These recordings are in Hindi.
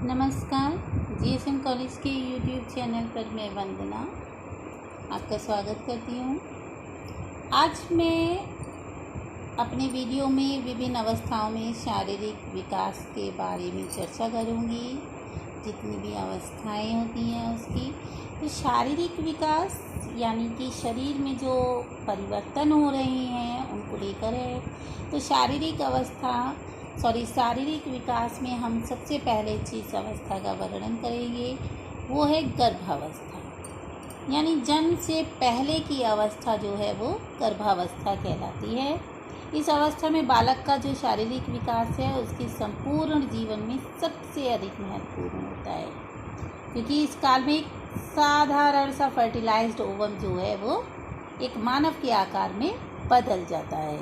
नमस्कार। जीएसएम कॉलेज के यूट्यूब चैनल पर मैं वंदना आपका स्वागत करती हूँ। आज मैं अपने वीडियो में विभिन्न अवस्थाओं में शारीरिक विकास के बारे में चर्चा करूँगी। जितनी भी अवस्थाएं होती हैं उसकी, तो शारीरिक विकास यानी कि शरीर में जो परिवर्तन हो रहे हैं उनको लेकर है। तो शारीरिक विकास में हम सबसे पहले जिस अवस्था का वर्णन करेंगे वो है गर्भावस्था, यानी जन्म से पहले की अवस्था जो है वो गर्भावस्था कहलाती है। इस अवस्था में बालक का जो शारीरिक विकास है उसके संपूर्ण जीवन में सबसे अधिक महत्वपूर्ण होता है, क्योंकि इस काल में एक साधारण सा फर्टिलाइज्ड ओवम जो है वो एक मानव के आकार में बदल जाता है।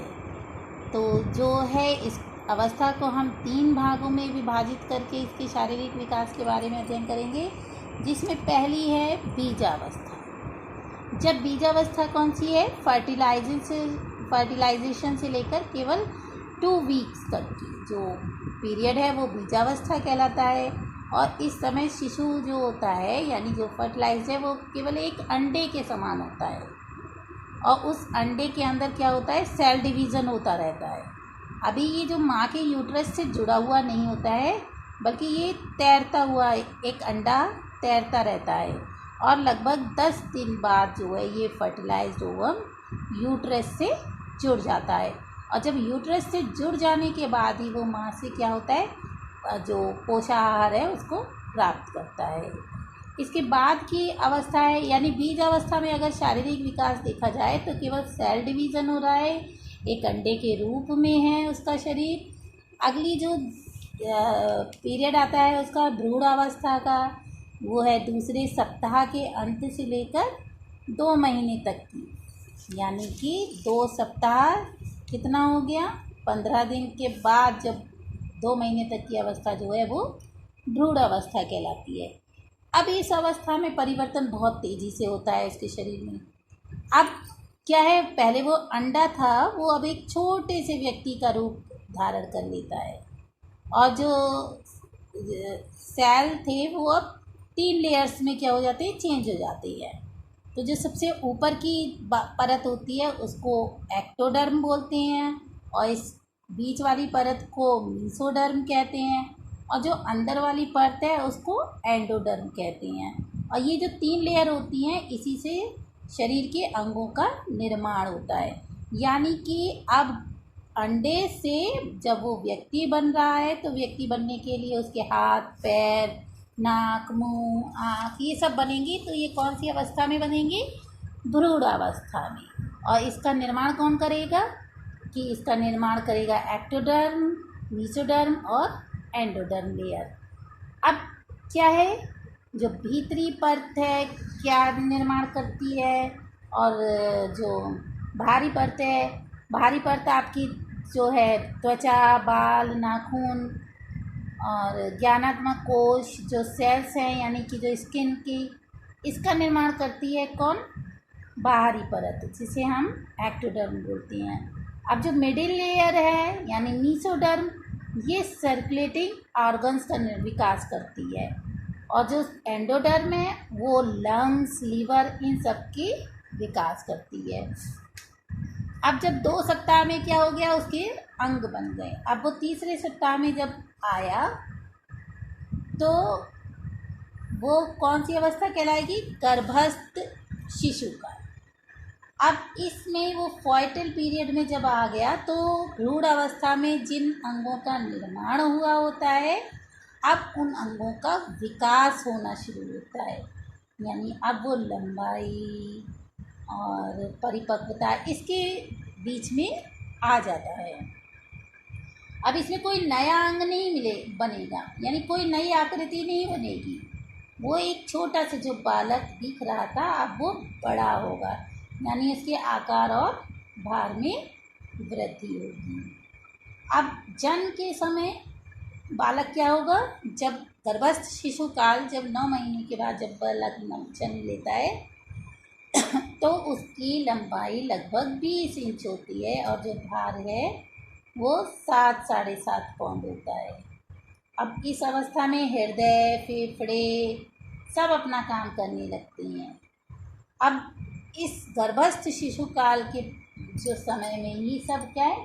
तो जो है इस अवस्था को हम 3 भागों में विभाजित करके इसके शारीरिक विकास के बारे में अध्ययन करेंगे, जिसमें पहली है बीजावस्था। जब बीजावस्था कौन सी है? फर्टिलाइजेशन से लेकर केवल 2 वीक्स तक की जो पीरियड है वो बीजावस्था कहलाता है। और इस समय शिशु जो होता है यानी जो फर्टिलाइज है वो केवल एक अंडे के समान होता है, और उस अंडे के अंदर क्या होता है? सेल डिवीज़न होता रहता है। अभी ये जो माँ के यूट्रस से जुड़ा हुआ नहीं होता है, बल्कि ये तैरता हुआ एक अंडा तैरता रहता है, और लगभग 10 दिन बाद जो है ये फर्टिलाइज्ड ओवम यूट्रस से जुड़ जाता है। और जब यूट्रस से जुड़ जाने के बाद ही वो माँ से क्या होता है, जो पोषाहार है उसको प्राप्त करता है। इसके बाद की अवस्था है यानी बीज अवस्था में अगर शारीरिक विकास देखा जाए तो केवल सेल डिवीज़न हो रहा है, एक अंडे के रूप में है उसका शरीर। अगली जो पीरियड आता है उसका भ्रूण अवस्था का, वो है दूसरे सप्ताह के अंत से लेकर 2 महीने तक की, यानी कि 2 सप्ताह कितना हो गया? 15 दिन के बाद जब 2 महीने तक की अवस्था जो है वो भ्रूण अवस्था कहलाती है। अब इस अवस्था में परिवर्तन बहुत तेज़ी से होता है इसके शरीर में। अब क्या है, पहले वो अंडा था वो अब एक छोटे से व्यक्ति का रूप धारण कर लेता है, और जो सेल थे वो अब 3 लेयर्स में क्या हो जाते हैं? चेंज हो जाती है। तो जो सबसे ऊपर की परत होती है उसको एक्टोडर्म बोलते हैं, और इस बीच वाली परत को मीसोडर्म कहते हैं, और जो अंदर वाली परत है उसको एंडोडर्म कहते हैं। और ये जो 3 लेयर होती हैं इसी से शरीर के अंगों का निर्माण होता है। यानी कि अब अंडे से जब वो व्यक्ति बन रहा है तो व्यक्ति बनने के लिए उसके हाथ, पैर, नाक, मुंह, आँख ये सब बनेंगी। तो ये कौन सी अवस्था में बनेंगी? भ्रूण अवस्था में। और इसका निर्माण कौन करेगा? कि इसका निर्माण करेगा एक्टोडर्म, मीसोडर्म और एंडोडर्म लेयर। अब क्या है, जो भीतरी परत है क्या निर्माण करती है, और जो बाहरी परत है, बाहरी परत आपकी जो है त्वचा, बाल, नाखून और ज्ञानात्मक कोश जो सेल्स हैं यानी कि जो स्किन की, इसका निर्माण करती है कौन? बाहरी परत, जिसे हम एक्टोडर्म बोलते हैं। अब जो मिडिल लेयर है यानी मीसोडर्म, ये सर्कुलेटिंग ऑर्गन्स का विकास करती है, और जो एंडोडर्म है वो लंग्स, लीवर इन सब की विकास करती है। अब जब 2 सप्ताह में क्या हो गया? उसके अंग बन गए। अब वो तीसरे सप्ताह में जब आया तो वो कौन सी अवस्था कहलाएगी? गर्भस्थ शिशु का। अब इसमें वो फॉइटल पीरियड में जब आ गया तो भ्रूण अवस्था में जिन अंगों का निर्माण हुआ होता है अब उन अंगों का विकास होना शुरू होता है, यानी अब वो लंबाई और परिपक्वता इसके बीच में आ जाता है। अब इसमें कोई नया अंग नहीं बनेगा, यानी कोई नई आकृति नहीं बनेगी। वो एक छोटा सा जो बालक दिख रहा था अब वो बड़ा होगा, यानी इसके आकार और भार में वृद्धि होगी। अब जन्म के समय बालक क्या होगा? जब गर्भस्थ शिशु काल, जब 9 महीने के बाद जब बालक जन्म लेता है तो उसकी लंबाई लगभग 20 इंच होती है, और जो भार है वो 7 साढ़े 7 पाउंड होता है। अब इस अवस्था में हृदय, फेफड़े सब अपना काम करने लगते हैं। अब इस गर्भस्थ शिशु काल के जो समय में ये सब क्या है,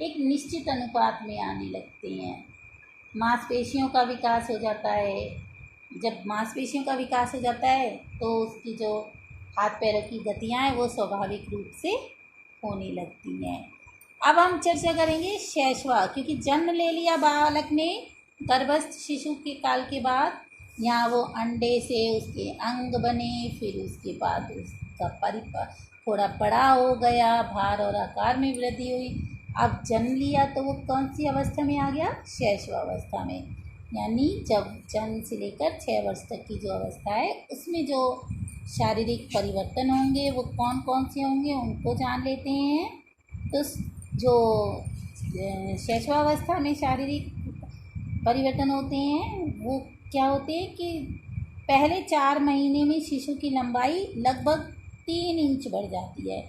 एक निश्चित अनुपात में आने लगते हैं। मांसपेशियों का विकास हो जाता है। जब मांसपेशियों का विकास हो जाता है तो उसकी जो हाथ पैरों की गतियाँ हैं वो स्वाभाविक रूप से होने लगती हैं। अब हम चर्चा करेंगे शैशवा, क्योंकि जन्म ले लिया बालक ने गर्भस्थ शिशु के काल के बाद, यहाँ वो अंडे से उसके अंग बने, फिर उसके बाद उसका थोड़ा बड़ा हो गया, भार और आकार में वृद्धि हुई। अब जन्म लिया तो वो कौन सी अवस्था में आ गया, शैशवावस्था में। यानी जब जन्म से लेकर 6 वर्ष तक की जो अवस्था है उसमें जो शारीरिक परिवर्तन होंगे वो कौन कौन से होंगे उनको जान लेते हैं। तो जो शैशवावस्था में शारीरिक परिवर्तन होते हैं वो क्या होते हैं कि पहले 4 महीने में शिशु की लंबाई लगभग 3 इंच बढ़ जाती है।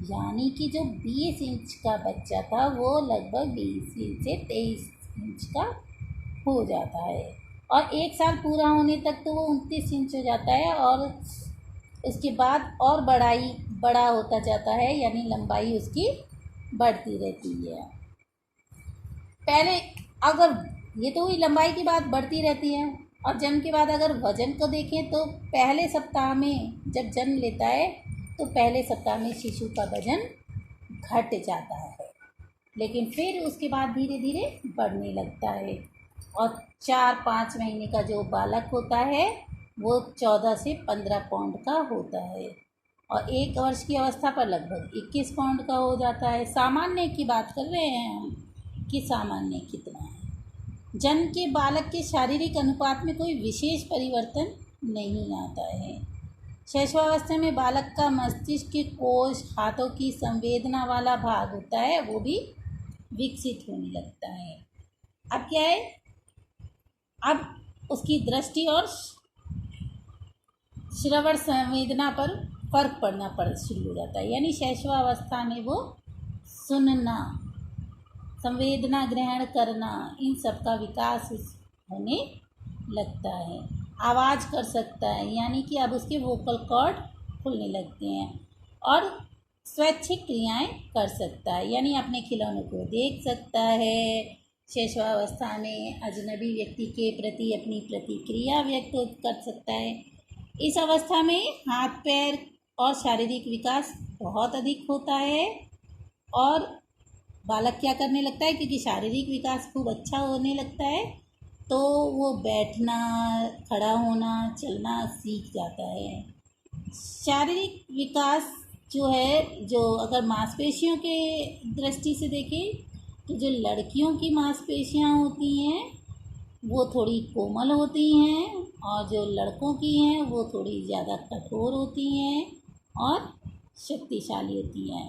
यानी कि जो 20 इंच का बच्चा था वो लगभग 20 इंच से 23 इंच का हो जाता है। और 1 साल पूरा होने तक तो वो 29 इंच हो जाता है, और उसके बाद और बड़ा होता जाता है, यानी लंबाई उसकी बढ़ती रहती है। पहले अगर ये तो हुई लंबाई की बात, बढ़ती रहती है। और जन्म के बाद अगर वजन को देखें तो पहले सप्ताह में जब जन्म लेता है तो पहले सप्ताह में शिशु का वजन घट जाता है, लेकिन फिर उसके बाद धीरे धीरे बढ़ने लगता है। और 4-5 महीने का जो बालक होता है वो 14 से 15 पाउंड का होता है, और 1 वर्ष की अवस्था पर लगभग 21 पाउंड का हो जाता है। सामान्य की बात कर रहे हैं हम कि सामान्य कितना है। जन्म के बालक के शारीरिक अनुपात में कोई विशेष परिवर्तन नहीं आता है। शैशवावस्था में बालक का मस्तिष्क के कोश, हाथों की संवेदना वाला भाग होता है, वो भी विकसित होने लगता है। अब क्या है, अब उसकी दृष्टि और श्रवण संवेदना पर फर्क पड़ना शुरू हो जाता है। यानी शैशवावस्था में वो सुनना, संवेदना ग्रहण करना, इन सब का विकास होने लगता है। आवाज़ कर सकता है, यानी कि अब उसके वोकल कॉर्ड खुलने लगते हैं, और स्वैच्छिक क्रियाएं कर सकता है, यानी अपने खिलौनों को देख सकता है। शैशवावस्था में अजनबी व्यक्ति के प्रति अपनी प्रतिक्रिया व्यक्त कर सकता है। इस अवस्था में हाथ पैर और शारीरिक विकास बहुत अधिक होता है, और बालक क्या करने लगता है, क्योंकि शारीरिक विकास खूब अच्छा होने लगता है तो वो बैठना, खड़ा होना, चलना सीख जाता है। शारीरिक विकास जो है, जो अगर मांसपेशियों के दृष्टि से देखें तो जो लड़कियों की मांसपेशियां होती हैं वो थोड़ी कोमल होती हैं, और जो लड़कों की हैं वो थोड़ी ज़्यादा कठोर होती हैं और शक्तिशाली होती हैं।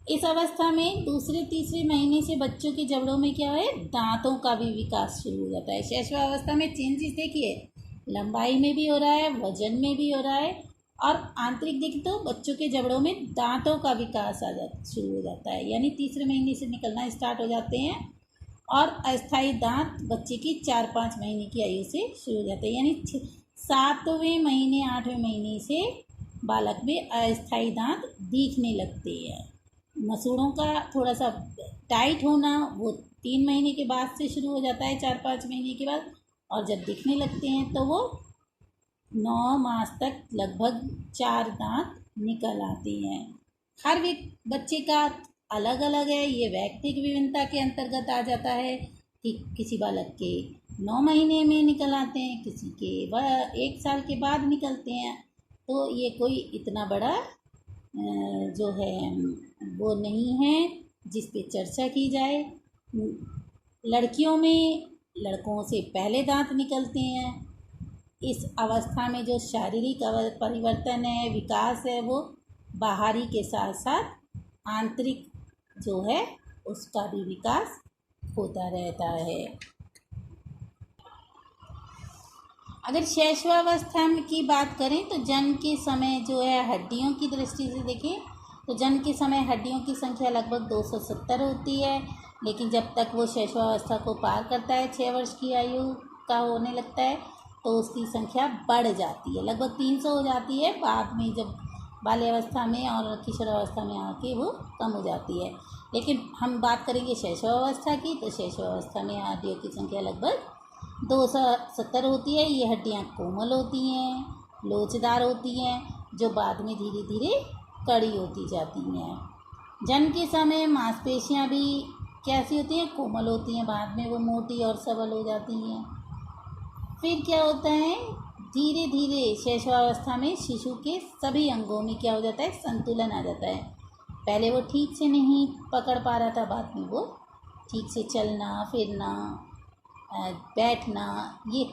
इस अवस्था में दूसरे तीसरे महीने से बच्चों के जबड़ों में क्या है, दांतों का भी विकास शुरू हो जाता है। शैशवावस्था में चेंजेस देखिए, लंबाई में भी हो रहा है, वजन में भी हो रहा है, और आंतरिक देखें तो बच्चों के जबड़ों में दांतों का विकास शुरू हो जाता है। यानी तीसरे महीने से निकलना स्टार्ट हो जाते हैं, और अस्थायी दांत बच्चे की 4-5 महीने की आयु से शुरू हो जाते हैं। यानी 7वें महीने 8वें महीने से बालक में अस्थायी दांत दिखने लगते हैं। मसूड़ों का थोड़ा सा टाइट होना वो 3 महीने के बाद से शुरू हो जाता है, 4-5 महीने के बाद, और जब दिखने लगते हैं तो वो 9 मास तक लगभग 4 दांत निकल आते हैं। हर बच्चे का अलग अलग है, ये व्यक्तिगत विभिन्नता के अंतर्गत आ जाता है कि किसी बालक के 9 महीने में निकल आते हैं, किसी के 1 साल के बाद निकलते हैं। तो ये कोई इतना बड़ा जो है वो नहीं है जिस पे चर्चा की जाए। लड़कियों में लड़कों से पहले दांत निकलते हैं। इस अवस्था में जो शारीरिक परिवर्तन है, विकास है, वो बाहरी के साथ साथ आंतरिक जो है उसका भी विकास होता रहता है। अगर शैशवावस्था की बात करें तो जन्म के समय जो है हड्डियों की दृष्टि से देखें तो जन्म के समय हड्डियों की संख्या लगभग 270 होती है। लेकिन जब तक वो शैशवावस्था को पार करता है, 6 वर्ष की आयु का होने लगता है, तो उसकी संख्या बढ़ जाती है, लगभग 300 हो जाती है। बाद में जब बाल्यावस्था में और किशोरावस्था में आके वो कम हो जाती है। लेकिन हम बात करेंगे शैशवावस्था की, तो शैशवावस्था में हड्डियों की संख्या लगभग 270 होती है। ये हड्डियाँ कोमल होती हैं, लोचदार होती हैं, जो बाद में धीरे धीरे कड़ी होती जाती हैं। जन्म के समय मांसपेशियाँ भी कैसी होती हैं? कोमल होती हैं, बाद में वो मोटी और सबल हो जाती हैं। फिर क्या होता है, धीरे धीरे शैशवावस्था में शिशु के सभी अंगों में क्या हो जाता है? संतुलन आ जाता है। पहले वो ठीक से नहीं पकड़ पा रहा था, बाद में वो ठीक से चलना फिरना बैठना, ये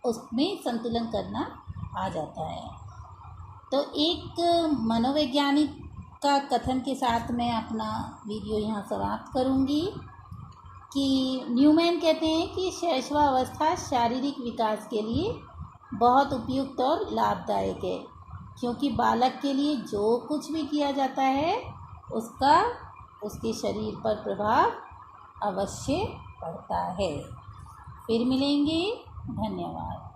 उसमें संतुलन करना आ जाता है। तो एक मनोवैज्ञानिक का कथन के साथ मैं अपना वीडियो यहाँ समाप्त करूँगी कि न्यूमैन कहते हैं कि शैशवावस्था शारीरिक विकास के लिए बहुत उपयुक्त और लाभदायक है, क्योंकि बालक के लिए जो कुछ भी किया जाता है उसका उसके शरीर पर प्रभाव अवश्य पड़ता है। फिर मिलेंगे, धन्यवाद।